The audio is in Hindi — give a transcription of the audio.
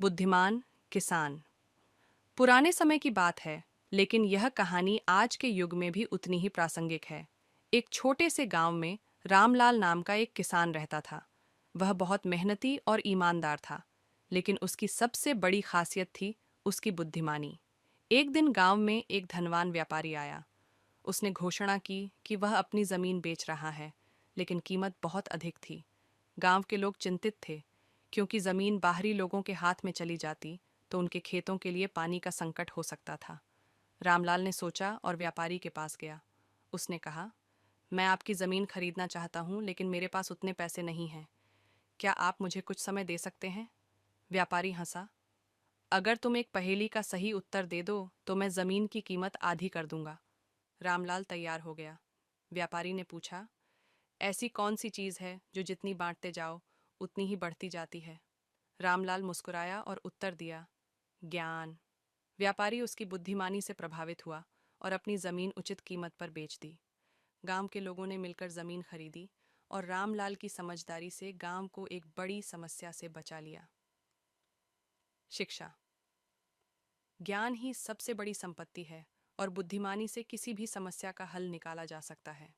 बुद्धिमान किसान। पुराने समय की बात है, लेकिन यह कहानी आज के युग में भी उतनी ही प्रासंगिक है। एक छोटे से गांव में रामलाल नाम का एक किसान रहता था। वह बहुत मेहनती और ईमानदार था, लेकिन उसकी सबसे बड़ी खासियत थी उसकी बुद्धिमानी। एक दिन गांव में एक धनवान व्यापारी आया। उसने घोषणा की कि वह अपनी जमीन बेच रहा है, लेकिन कीमत बहुत अधिक थी। गांव के लोग चिंतित थे, क्योंकि जमीन बाहरी लोगों के हाथ में चली जाती तो उनके खेतों के लिए पानी का संकट हो सकता था। रामलाल ने सोचा और व्यापारी के पास गया। उसने कहा, मैं आपकी जमीन खरीदना चाहता हूं, लेकिन मेरे पास उतने पैसे नहीं हैं। क्या आप मुझे कुछ समय दे सकते हैं? व्यापारी हंसा। अगर तुम एक पहेली का सही उत्तर दे दो तो मैं जमीन की कीमत आधी कर दूंगा। रामलाल तैयार हो गया। व्यापारी ने पूछा, ऐसी कौन सी चीज है जो जितनी बांटते जाओ उतनी ही बढ़ती जाती है? रामलाल मुस्कुराया और उत्तर दिया, ज्ञान। व्यापारी उसकी बुद्धिमानी से प्रभावित हुआ और अपनी जमीन उचित कीमत पर बेच दी। गांव के लोगों ने मिलकर जमीन खरीदी और रामलाल की समझदारी से गांव को एक बड़ी समस्या से बचा लिया। शिक्षा। ज्ञान ही सबसे बड़ी संपत्ति है और बुद्धिमानी से किसी भी समस्या का हल निकाला जा सकता है।